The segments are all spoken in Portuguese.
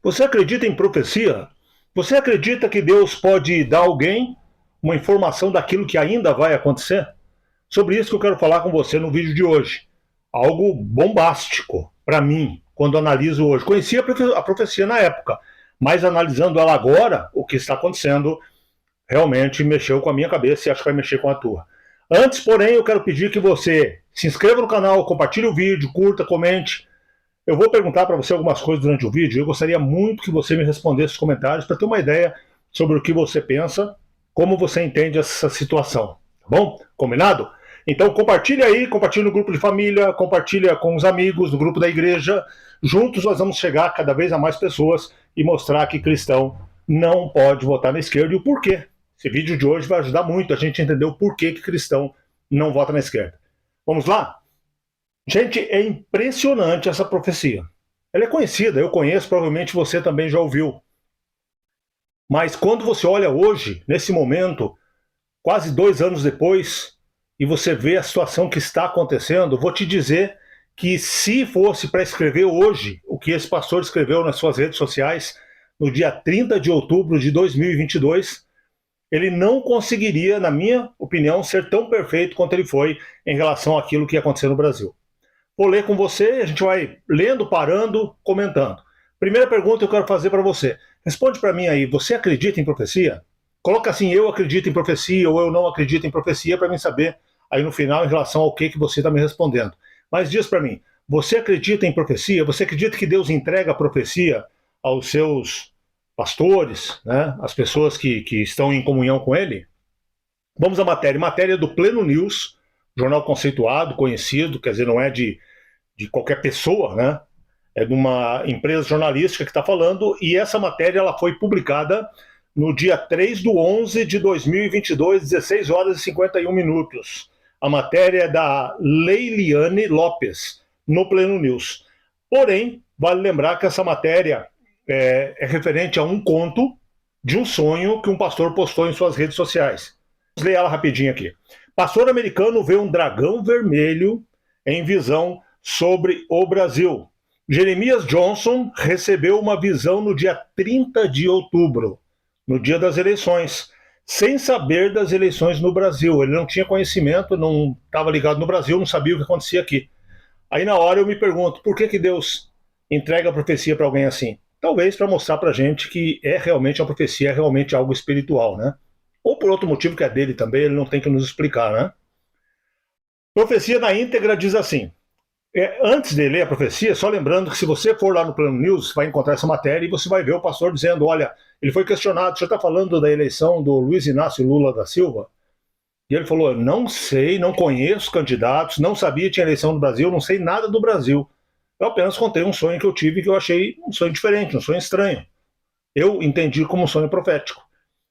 Você acredita em profecia? Você acredita que Deus pode dar a alguém uma informação daquilo que ainda vai acontecer? Sobre isso que eu quero falar com você no vídeo de hoje. Algo bombástico para mim, quando analiso hoje. Conhecia a profecia na época, mas analisando ela agora, o que está acontecendo realmente mexeu com a minha cabeça e acho que vai mexer com a tua. Antes, porém, eu quero pedir que você se inscreva no canal, compartilhe o vídeo, curta, comente. Eu vou perguntar para você algumas coisas durante o vídeo. Eu gostaria muito que você me respondesse nos comentários para ter uma ideia sobre o que você pensa, como você entende essa situação. Tá bom? Combinado? Então compartilha aí, compartilha no grupo de família, compartilha com os amigos, no grupo da igreja. Juntos nós vamos chegar a cada vez a mais pessoas e mostrar que cristão não pode votar na esquerda e o porquê. Esse vídeo de hoje vai ajudar muito a gente a entender o porquê que cristão não vota na esquerda. Vamos lá? Gente, é impressionante essa profecia. Ela é conhecida, eu conheço, provavelmente você também já ouviu. Mas quando você olha hoje, nesse momento, quase 2 anos depois, e você vê a situação que está acontecendo, vou te dizer que se fosse para escrever hoje o que esse pastor escreveu nas suas redes sociais, no dia 30 de outubro de 2022, ele não conseguiria, na minha opinião, ser tão perfeito quanto ele foi em relação àquilo que ia acontecer no Brasil. Vou ler com você, a gente vai lendo, parando, comentando. Primeira pergunta que eu quero fazer para você. Responde para mim aí, você acredita em profecia? Coloca assim, eu acredito em profecia ou eu não acredito em profecia para mim saber aí no final em relação ao que você está me respondendo. Mas diz para mim, você acredita em profecia? Você acredita que Deus entrega a profecia aos seus pastores, né? As pessoas que estão em comunhão com ele? Vamos à matéria. Matéria do Pleno News, jornal conceituado, conhecido, quer dizer, não é de qualquer pessoa, né? É de uma empresa jornalística que está falando, e essa matéria ela foi publicada no dia 3 de 11 de 2022, 16 horas e 51 minutos. A matéria é da Leiliane Lopes, no Pleno News. Porém, vale lembrar que essa matéria é referente a um conto de um sonho que um pastor postou em suas redes sociais. Vamos ler ela rapidinho aqui. Pastor americano vê um dragão vermelho em visão sobre o Brasil. Jeremias Johnson recebeu uma visão no dia 30 de outubro, no dia das eleições, sem saber das eleições no Brasil. Ele não tinha conhecimento, não estava ligado no Brasil, não sabia o que acontecia aqui. Aí na hora eu me pergunto, por que Deus entrega a profecia para alguém assim? Talvez para mostrar para a gente que é realmente uma profecia, é realmente algo espiritual, né? Ou por outro motivo que é dele também, ele não tem que nos explicar, né? Profecia na íntegra diz assim, antes de ler a profecia, só lembrando que se você for lá no Plano News, vai encontrar essa matéria e você vai ver o pastor dizendo, olha, ele foi questionado, o senhor está falando da eleição do Luiz Inácio Lula da Silva? E ele falou, não sei, não conheço candidatos, não sabia que tinha eleição no Brasil, não sei nada do Brasil. Eu apenas contei um sonho que eu tive que eu achei um sonho diferente, um sonho estranho. Eu entendi como um sonho profético.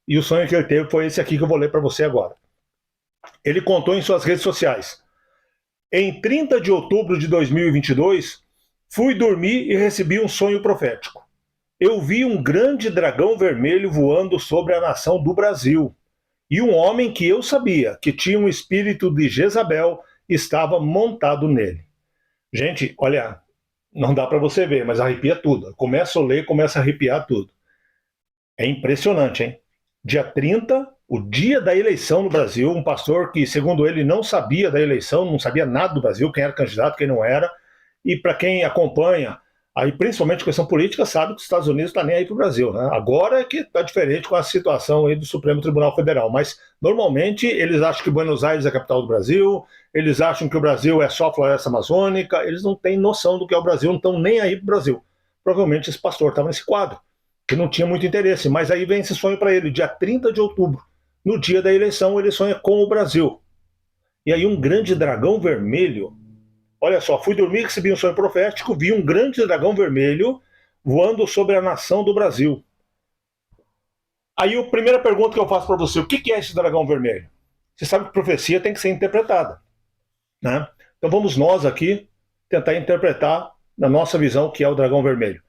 E o sonho que ele teve foi esse aqui que eu vou ler para você agora. Ele contou em suas redes sociais. Em 30 de outubro de 2022, fui dormir e recebi um sonho profético. Eu vi um grande dragão vermelho voando sobre a nação do Brasil. E um homem que eu sabia que tinha um espírito de Jezabel estava montado nele. Gente, olha, não dá para você ver, mas arrepia tudo. Começa a ler, começa a arrepiar tudo. É impressionante, hein? Dia 30, o dia da eleição no Brasil, um pastor que, segundo ele, não sabia da eleição, não sabia nada do Brasil, quem era candidato, quem não era. E para quem acompanha, aí principalmente questão política, sabe que os Estados Unidos está nem aí para o Brasil, né? Agora é que está diferente com a situação aí do Supremo Tribunal Federal, mas normalmente eles acham que Buenos Aires é a capital do Brasil, eles acham que o Brasil é só floresta amazônica, eles não têm noção do que é o Brasil, não estão nem aí para o Brasil. Provavelmente esse pastor estava nesse quadro, que não tinha muito interesse, mas aí vem esse sonho para ele, dia 30 de outubro, no dia da eleição, ele sonha com o Brasil. E aí um grande dragão vermelho, olha só, fui dormir, recebi um sonho profético, vi um grande dragão vermelho voando sobre a nação do Brasil. Aí a primeira pergunta que eu faço para você, o que é esse dragão vermelho? Você sabe que profecia tem que ser interpretada, né? Então vamos nós aqui tentar interpretar na nossa visão o que é o dragão vermelho.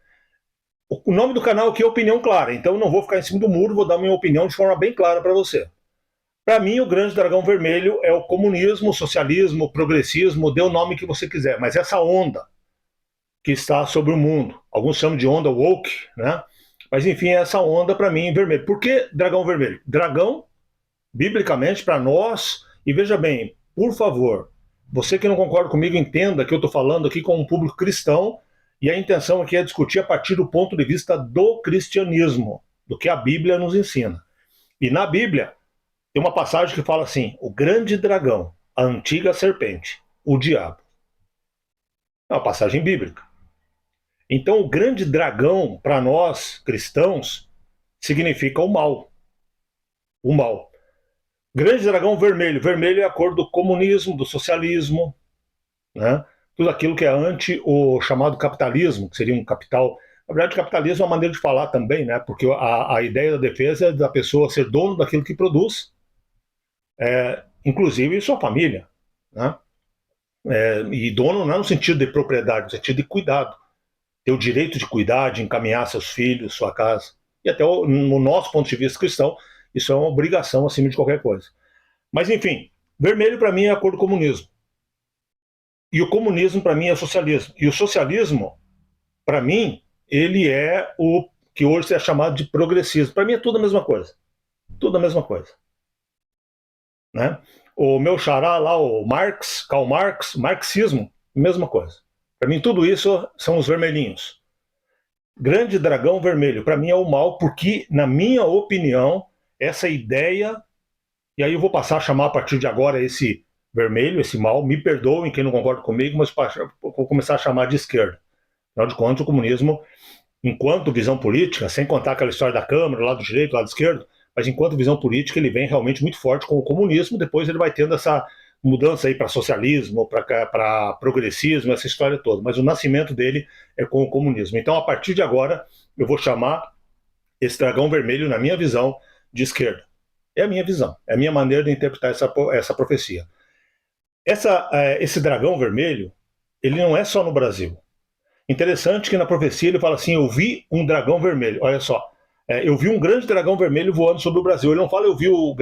O nome do canal aqui é Opinião Clara, então eu não vou ficar em cima do muro, vou dar minha opinião de forma bem clara para você. Para mim, o grande dragão vermelho é o comunismo, o socialismo, o progressismo, dê o nome que você quiser, mas essa onda que está sobre o mundo. Alguns chamam de onda woke, né? Mas enfim, essa onda para mim vermelho. Por que dragão vermelho? Dragão, biblicamente, para nós, e veja bem, por favor, você que não concorda comigo, entenda que eu estou falando aqui com um público cristão e a intenção aqui é discutir a partir do ponto de vista do cristianismo, do que a Bíblia nos ensina. E na Bíblia tem uma passagem que fala assim: o grande dragão, a antiga serpente, o diabo. É uma passagem bíblica. Então, o grande dragão, para nós cristãos, significa o mal. O mal. Grande dragão vermelho. Vermelho é a cor do comunismo, do socialismo, né? Tudo aquilo que é anti o chamado capitalismo, que seria um capital. Na verdade, capitalismo é uma maneira de falar também, né? Porque a ideia da defesa é da pessoa ser dono daquilo que produz, inclusive sua família, né? E dono não é no sentido de propriedade, no sentido de cuidado. Ter o direito de cuidar, de encaminhar seus filhos, sua casa. E até no nosso ponto de vista cristão, isso é uma obrigação acima de qualquer coisa. Mas enfim, vermelho para mim é a cor do comunismo. E o comunismo para mim é o socialismo. E o socialismo, para mim, ele é o que hoje é chamado de progressismo. Para mim é tudo a mesma coisa. Tudo a mesma coisa. Né? O meu xará lá, o Marx, Karl Marx, marxismo, mesma coisa. Para mim tudo isso são os vermelhinhos. Grande dragão vermelho, para mim é o mal, porque, na minha opinião, essa ideia, e aí eu vou passar a chamar a partir de agora esse vermelho, esse mal, me perdoem quem não concorda comigo, mas vou começar a chamar de esquerda. Afinal de contas, o comunismo, enquanto visão política, sem contar aquela história da Câmara, lado direito, lado esquerdo, mas enquanto visão política ele vem realmente muito forte com o comunismo, depois ele vai tendo essa mudança aí para socialismo, para progressismo, essa história toda, mas o nascimento dele é com o comunismo. Então, a partir de agora, eu vou chamar esse dragão vermelho, na minha visão, de esquerda. É a minha visão, é a minha maneira de interpretar essa profecia. Esse dragão vermelho, ele não é só no Brasil. Interessante que na profecia ele fala assim: eu vi um dragão vermelho. Olha só, eu vi um grande dragão vermelho voando sobre o Brasil. Ele não fala eu vi o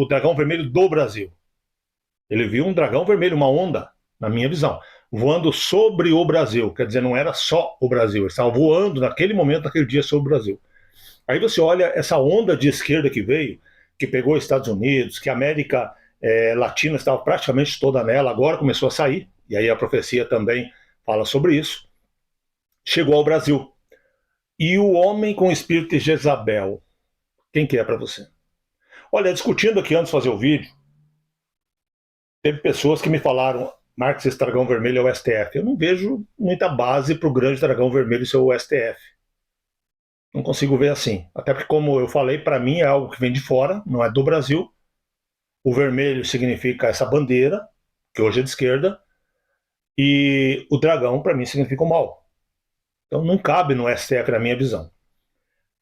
dragão vermelho do Brasil. Ele viu um dragão vermelho, uma onda, na minha visão, voando sobre o Brasil. Quer dizer, não era só o Brasil, ele estava voando naquele momento, naquele dia, sobre o Brasil. Aí você olha essa onda de esquerda que veio, que pegou os Estados Unidos, que a América Latina estava praticamente toda nela, agora começou a sair, e aí a profecia também fala sobre isso, chegou ao Brasil. E o homem com o espírito de Jezabel, quem que é para você? Olha, discutindo aqui antes de fazer o vídeo, teve pessoas que me falaram: Marcos, esse dragão vermelho é o STF. Eu não vejo muita base para o grande dragão vermelho ser o STF. Não consigo ver assim. Até porque, como eu falei, para mim é algo que vem de fora, não é do Brasil. O vermelho significa essa bandeira, que hoje é de esquerda, e o dragão, para mim, significa o mal. Então não cabe no STF na minha visão.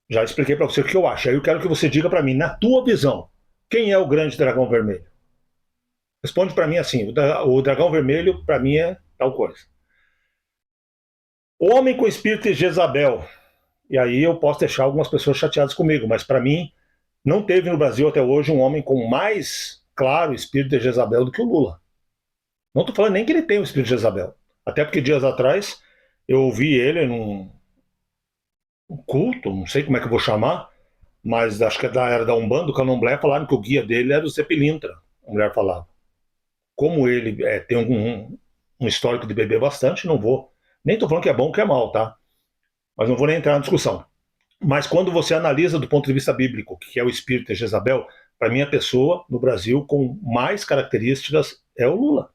Já expliquei para você o que eu acho. Aí eu quero que você diga para mim, na tua visão, quem é o grande dragão vermelho? Responde para mim assim: o dragão vermelho para mim é tal coisa. O homem com espírito de Jezabel. E aí eu posso deixar algumas pessoas chateadas comigo, mas para mim não teve no Brasil até hoje um homem com mais claro espírito de Jezabel do que o Lula. Não estou falando nem que ele tem o espírito de Jezabel. Até porque dias atrás eu ouvi ele num culto, não sei como é que eu vou chamar, mas acho que era da Umbanda, do Candomblé, falaram que o guia dele era o Zé Pilintra, a mulher falava. Como ele tem um histórico de beber bastante, não vou. Nem estou falando que é bom ou que é mal, tá? Mas não vou nem entrar na discussão. Mas quando você analisa do ponto de vista bíblico, o que é o espírito de Jezabel, para mim a pessoa no Brasil com mais características é o Lula.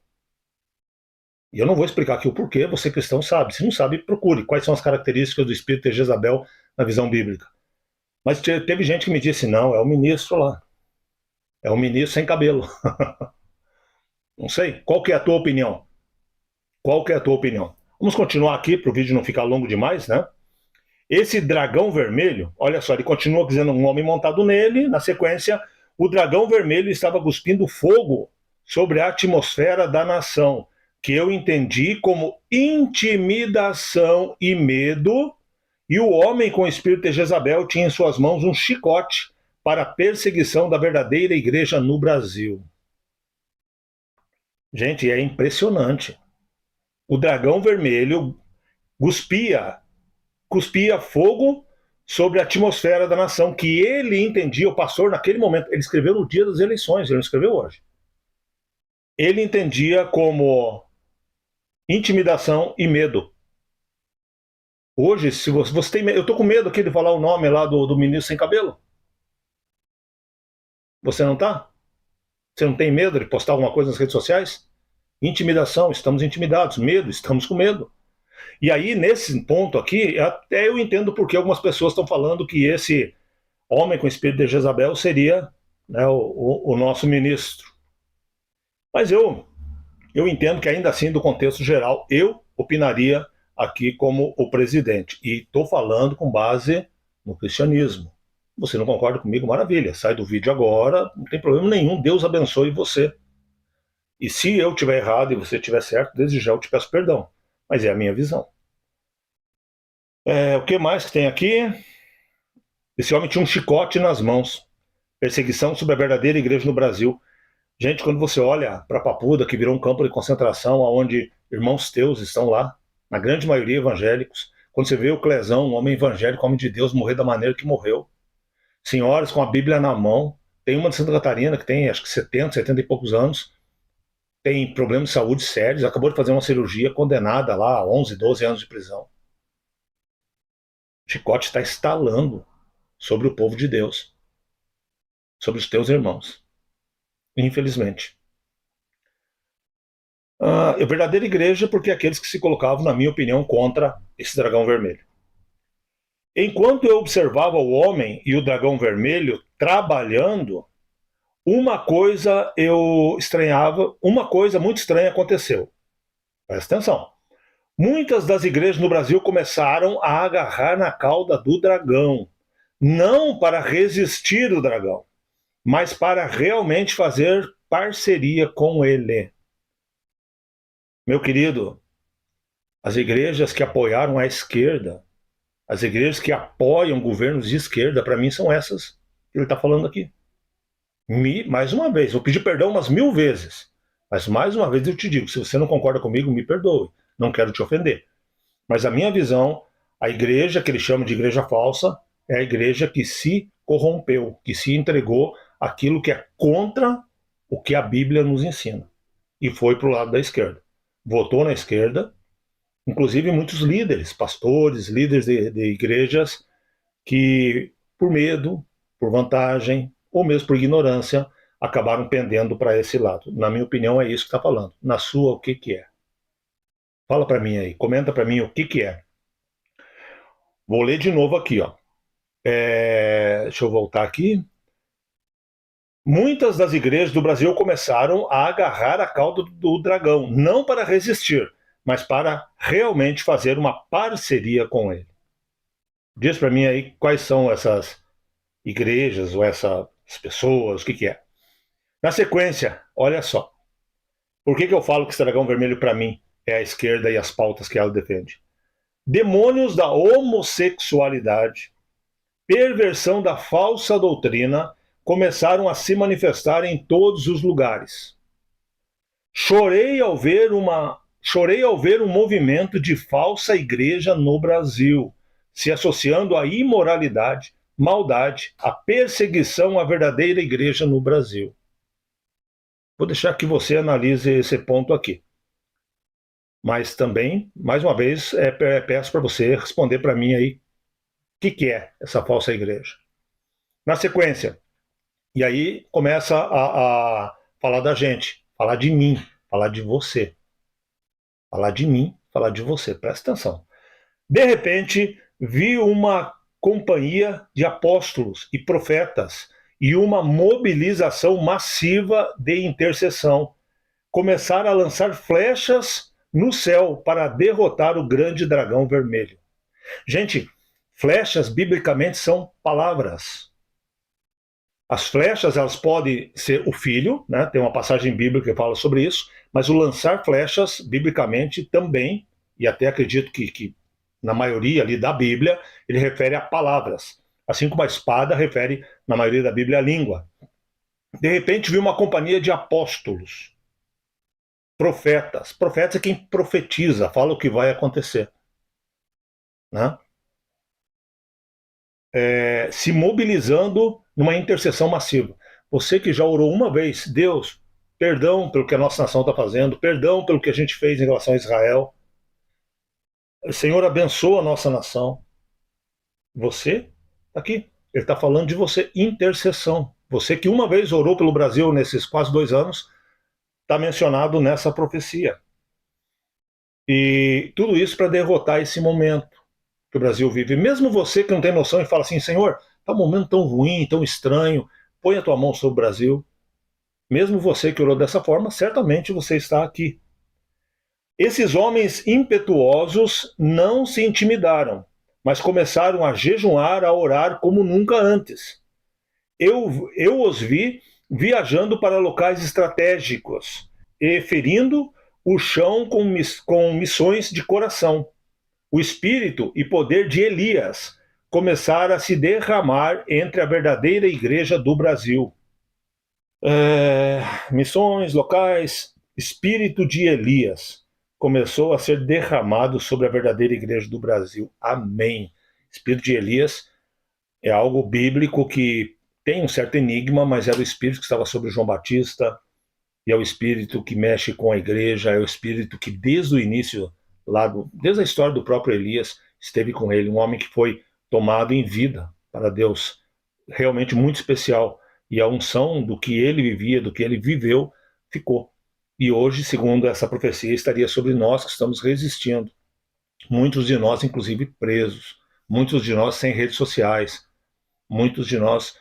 E eu não vou explicar aqui o porquê, você cristão sabe. Se não sabe, procure quais são as características do espírito de Jezabel na visão bíblica. Mas teve gente que me disse: não, é o ministro lá. É o ministro sem cabelo. Não sei. Qual que é a tua opinião? Qual que é a tua opinião? Vamos continuar aqui para o vídeo não ficar longo demais, né? Esse dragão vermelho, olha só, ele continua dizendo um homem montado nele. Na sequência, o dragão vermelho estava cuspindo fogo sobre a atmosfera da nação, que eu entendi como intimidação e medo, e o homem com o espírito de Jezabel tinha em suas mãos um chicote para a perseguição da verdadeira igreja no Brasil. Gente, é impressionante. O dragão vermelho cuspia fogo sobre a atmosfera da nação, que ele entendia, o pastor naquele momento, ele escreveu no dia das eleições, ele não escreveu hoje. Ele entendia como intimidação e medo. Hoje, se você tem medo, eu estou com medo aqui de falar o nome lá do ministro sem cabelo. Você não está? Você não tem medo de postar alguma coisa nas redes sociais? Intimidação, estamos intimidados. Medo, estamos com medo. E aí, nesse ponto aqui, até eu entendo porque algumas pessoas estão falando que esse homem com espírito de Jezabel seria, né, o nosso ministro. Mas eu entendo que ainda assim, do contexto geral, eu opinaria aqui como o presidente. E estou falando com base no cristianismo. Você não concorda comigo? Maravilha, sai do vídeo agora, não tem problema nenhum, Deus abençoe você. E se eu estiver errado e você estiver certo, desde já eu te peço perdão. Mas é a minha visão. O que mais que tem aqui? Esse homem tinha um chicote nas mãos. Perseguição sobre a verdadeira igreja no Brasil. Gente, quando você olha para Papuda, que virou um campo de concentração, onde irmãos teus estão lá, na grande maioria evangélicos, quando você vê o Clezão, um homem evangélico, homem de Deus, morrer da maneira que morreu, senhoras com a Bíblia na mão, tem uma de Santa Catarina que tem acho que 70 e poucos anos, tem problemas de saúde sérios, acabou de fazer uma cirurgia, condenada lá a 11, 12 anos de prisão. O chicote está estalando sobre o povo de Deus, sobre os teus irmãos. Infelizmente. A verdadeira igreja, porque aqueles que se colocavam, na minha opinião, contra esse dragão vermelho. Enquanto eu observava o homem e o dragão vermelho trabalhando, uma coisa eu estranhava, uma coisa muito estranha aconteceu. Presta atenção. Muitas das igrejas no Brasil começaram a agarrar na cauda do dragão, não para resistir o dragão, mas para realmente fazer parceria com ele. Meu querido, as igrejas que apoiaram a esquerda, as igrejas que apoiam governos de esquerda, para mim são essas que ele está falando aqui. Mais uma vez, vou pedir perdão umas 1000 vezes, mas mais uma vez eu te digo, se você não concorda comigo, me perdoe, não quero te ofender. Mas a minha visão, a igreja que ele chama de igreja falsa, é a igreja que se corrompeu, que se entregou àquilo que é contra o que a Bíblia nos ensina. E foi para o lado da esquerda. Votou na esquerda, inclusive muitos líderes, pastores, líderes de igrejas, que por medo, por vantagem, ou mesmo por ignorância, acabaram pendendo para esse lado. Na minha opinião, é isso que está falando. Na sua, o que que é? Fala para mim aí, comenta para mim o que que é. Vou ler de novo aqui, ó. Deixa eu voltar aqui. Muitas das igrejas do Brasil começaram a agarrar a cauda do dragão, não para resistir, mas para realmente fazer uma parceria com ele. Diz para mim aí quais são essas igrejas ou essas pessoas, o que que é. Na sequência, olha só. Por que eu falo que esse dragão vermelho para mim é a esquerda e as pautas que ela defende? Demônios da homossexualidade, perversão da falsa doutrina, começaram a se manifestar em todos os lugares. Chorei ao ver um movimento de falsa igreja no Brasil, se associando à imoralidade, maldade, à perseguição à verdadeira igreja no Brasil. Vou deixar que você analise esse ponto aqui. Mas também, mais uma vez, peço para você responder para mim aí o que é essa falsa igreja. Na sequência, e aí começa a falar da gente, falar de mim, falar de você. Falar de mim, falar de você. Presta atenção. De repente, vi uma companhia de apóstolos e profetas e uma mobilização massiva de intercessão. Começaram a lançar flechas no céu para derrotar o grande dragão vermelho. Gente, flechas biblicamente são palavras. As flechas, elas podem ser o filho, né? Tem uma passagem bíblica que fala sobre isso, mas o lançar flechas, biblicamente, também, e até acredito que na maioria ali da Bíblia, ele refere a palavras. Assim como a espada refere, na maioria da Bíblia, a língua. De repente, vi uma companhia de apóstolos, profetas. Profetas é quem profetiza, fala o que vai acontecer. né? Se mobilizando numa intercessão massiva. Você que já orou uma vez, Deus, perdão pelo que a nossa nação está fazendo, perdão pelo que a gente fez em relação a Israel. Senhor, abençoa a nossa nação. Você está aqui. Ele está falando de você, intercessão. Você que uma vez orou pelo Brasil nesses quase 2 anos, está mencionado nessa profecia. E tudo isso para derrotar esse momento que o Brasil vive. Mesmo você que não tem noção e fala assim, Senhor, está um momento tão ruim, tão estranho, põe a tua mão sobre o Brasil. Mesmo você que orou dessa forma, certamente você está aqui. Esses homens impetuosos não se intimidaram, mas começaram a jejuar, a orar como nunca antes. Eu os vi viajando para locais estratégicos e ferindo o chão com missões de coração. O espírito e poder de Elias começaram a se derramar entre a verdadeira igreja do Brasil. Missões locais, espírito de Elias começou a ser derramado sobre a verdadeira igreja do Brasil. Amém. Espírito de Elias é algo bíblico que tem um certo enigma, mas era o espírito que estava sobre João Batista, e é o espírito que mexe com a igreja, é o espírito que desde o início, desde a história do próprio Elias, esteve com ele, um homem que foi tomado em vida para Deus, realmente muito especial, e a unção do que ele vivia, do que ele viveu, ficou. E hoje, segundo essa profecia, estaria sobre nós que estamos resistindo. Muitos de nós, inclusive, presos. Muitos de nós sem redes sociais. Muitos de nós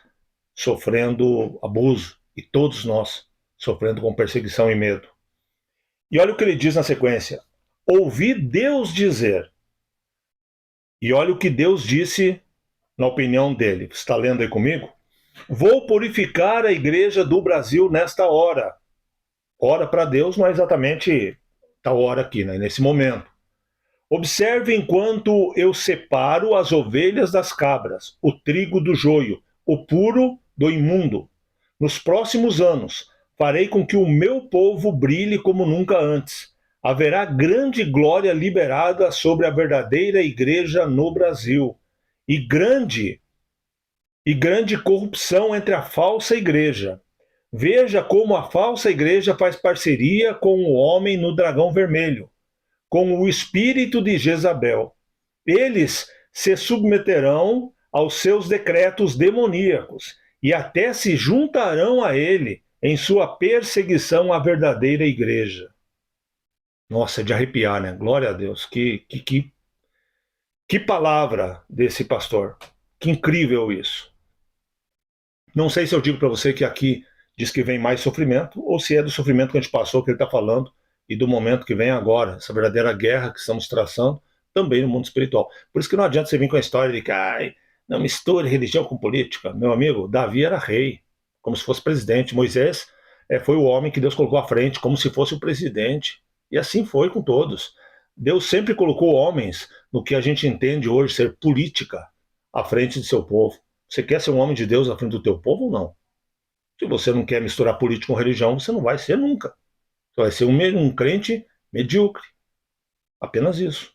sofrendo abuso. E todos nós sofrendo com perseguição e medo. E olha o que ele diz na sequência. Ouvi Deus dizer. E olha o que Deus disse na opinião dele. Você está lendo aí comigo? Vou purificar a igreja do Brasil nesta hora. Hora para Deus não é exatamente tal hora aqui, né? Nesse momento. Observe enquanto eu separo as ovelhas das cabras, o trigo do joio, o puro do imundo. Nos próximos anos, farei com que o meu povo brilhe como nunca antes. Haverá grande glória liberada sobre a verdadeira igreja no Brasil. E grande corrupção entre a falsa igreja. Veja como a falsa igreja faz parceria com o homem no dragão vermelho, com o espírito de Jezabel. Eles se submeterão aos seus decretos demoníacos e até se juntarão a ele em sua perseguição à verdadeira igreja. Nossa, é de arrepiar, né? Glória a Deus. Que palavra desse pastor. Que incrível isso. Não sei se eu digo para você que aqui diz que vem mais sofrimento, ou se é do sofrimento que a gente passou, que ele está falando, e do momento que vem agora, essa verdadeira guerra que estamos traçando, também no mundo espiritual. Por isso que não adianta você vir com a história de que não misture religião com política. Meu amigo, Davi era rei, como se fosse presidente. Moisés foi o homem que Deus colocou à frente, como se fosse o presidente. E assim foi com todos. Deus sempre colocou homens no que a gente entende hoje ser política à frente de seu povo. Você quer ser um homem de Deus à frente do teu povo ou não? Se você não quer misturar política com religião, você não vai ser nunca. Você vai ser um crente medíocre. Apenas isso.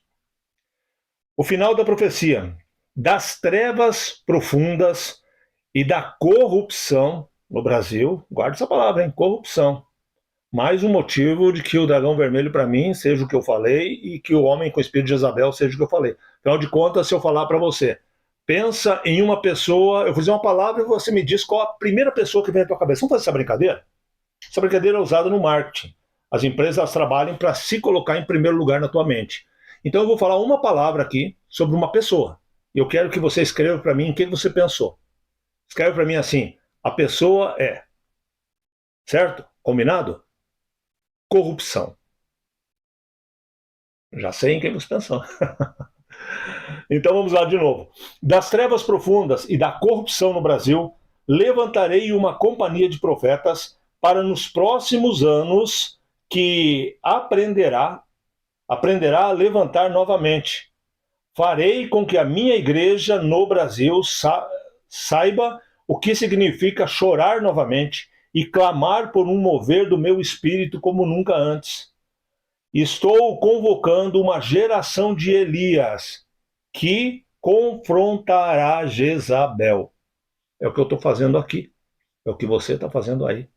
O final da profecia. Das trevas profundas e da corrupção no Brasil. Guarde essa palavra, hein? Corrupção. Mais um motivo de que o dragão vermelho para mim seja o que eu falei e que o homem com o espírito de Jezabel seja o que eu falei. Afinal de contas, se eu falar para você, pensa em uma pessoa, eu vou dizer uma palavra e você me diz qual a primeira pessoa que vem à tua cabeça. Vamos fazer essa brincadeira? Essa brincadeira é usada no marketing. As empresas trabalham para se colocar em primeiro lugar na tua mente. Então eu vou falar uma palavra aqui sobre uma pessoa. Eu quero que você escreva para mim em quem você pensou. Escreve para mim assim, a pessoa é. Certo? Combinado? Corrupção. Já sei em quem você pensou. Então vamos lá de novo. Das trevas profundas e da corrupção no Brasil, levantarei uma companhia de profetas para nos próximos anos que aprenderá a levantar novamente. Farei com que a minha igreja no Brasil saiba o que significa chorar novamente e clamar por um mover do meu espírito como nunca antes. Estou convocando uma geração de Elias que confrontará Jezabel. É o que eu estou fazendo aqui. É o que você está fazendo aí.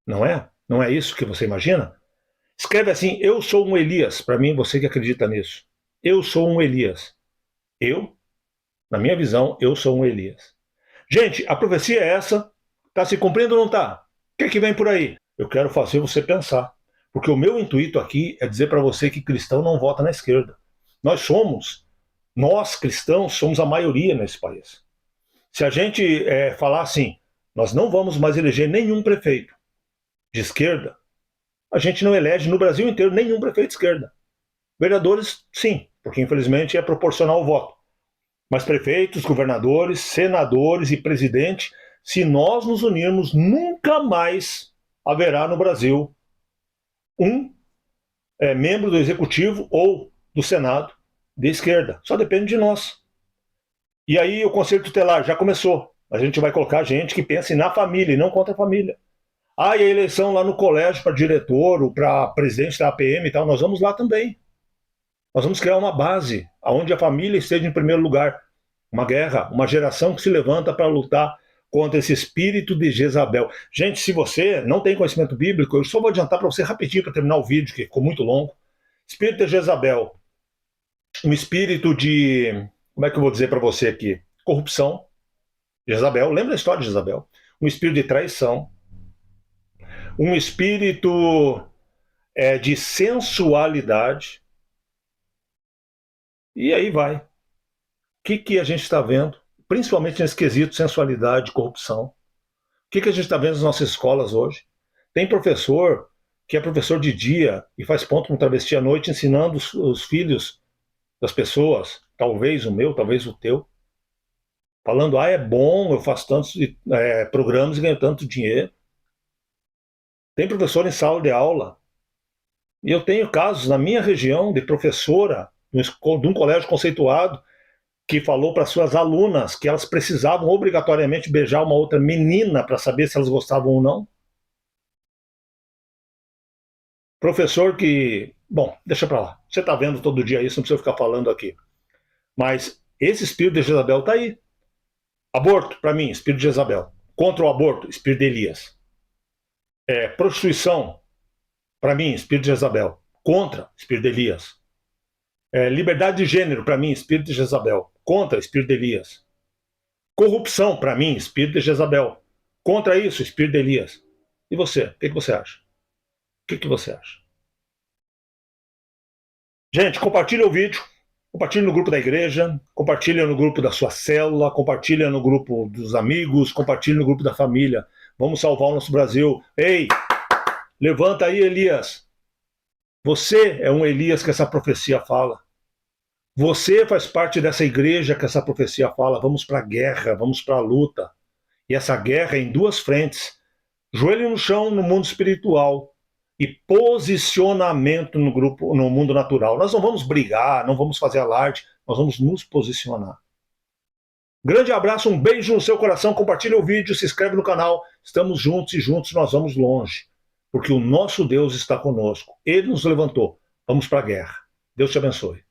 Não é? Não é isso que você imagina? Escreve assim: eu sou um Elias. Para mim, você que acredita nisso. Eu sou um Elias. Eu, na minha visão, eu sou um Elias. Gente, a profecia é essa. Está se cumprindo ou não está? O que é que vem por aí? Eu quero fazer você pensar. Porque o meu intuito aqui é dizer para você que cristão não vota na esquerda. Nós cristãos, somos a maioria nesse país. Se a gente falar assim, nós não vamos mais eleger nenhum prefeito de esquerda, a gente não elege no Brasil inteiro nenhum prefeito de esquerda. Vereadores, sim, porque infelizmente é proporcional ao voto. Mas prefeitos, governadores, senadores e presidente, se nós nos unirmos, nunca mais haverá no Brasil um membro do Executivo ou do Senado de esquerda. Só depende de nós. E aí o Conselho Tutelar já começou. A gente vai colocar gente que pense na família e não contra a família. E a eleição lá no colégio para diretor ou para presidente da APM e tal, nós vamos lá também. Nós vamos criar uma base onde a família esteja em primeiro lugar. Uma guerra, uma geração que se levanta para lutar contra esse espírito de Jezabel. Gente, se você não tem conhecimento bíblico, eu só vou adiantar para você rapidinho para terminar o vídeo, que ficou muito longo. Espírito de Jezabel. Um espírito de... Como é que eu vou dizer para você aqui? Corrupção. Jezabel, lembra a história de Jezabel? Um espírito de traição. Um espírito de sensualidade. E aí vai. O que a gente está vendo? Principalmente nesse quesito sensualidade, corrupção. O que a gente está vendo nas nossas escolas hoje? Tem professor que é professor de dia e faz ponto com travesti à noite, ensinando os filhos das pessoas, talvez o meu, talvez o teu, falando, é bom, eu faço tantos programas e ganho tanto dinheiro. Tem professor em sala de aula. E eu tenho casos na minha região de professora de um colégio conceituado que falou para suas alunas que elas precisavam obrigatoriamente beijar uma outra menina para saber se elas gostavam ou não. Professor que... Bom, deixa para lá. Você está vendo todo dia isso, não precisa ficar falando aqui. Mas esse espírito de Jezabel está aí. Aborto, para mim, espírito de Jezabel. Contra o aborto, espírito de Elias. Prostituição, para mim, espírito de Jezabel. Contra, espírito de Elias. Liberdade de gênero, para mim, espírito de Jezabel. Contra, espírito de Elias. Corrupção, para mim, espírito de Jezabel. Contra isso, espírito de Elias. E você? O que você acha? O que você acha? Gente, compartilha o vídeo. Compartilha no grupo da igreja. Compartilha no grupo da sua célula. Compartilha no grupo dos amigos. Compartilha no grupo da família. Vamos salvar o nosso Brasil. Ei, levanta aí, Elias. Você é um Elias que essa profecia fala. Você faz parte dessa igreja que essa profecia fala. Vamos para a guerra, vamos para a luta. E essa guerra é em duas frentes. Joelho no chão no mundo espiritual e posicionamento no mundo natural. Nós não vamos brigar, não vamos fazer alarde, nós vamos nos posicionar. Grande abraço, um beijo no seu coração, compartilha o vídeo, se inscreve no canal. Estamos juntos e juntos nós vamos longe. Porque o nosso Deus está conosco. Ele nos levantou. Vamos para a guerra. Deus te abençoe.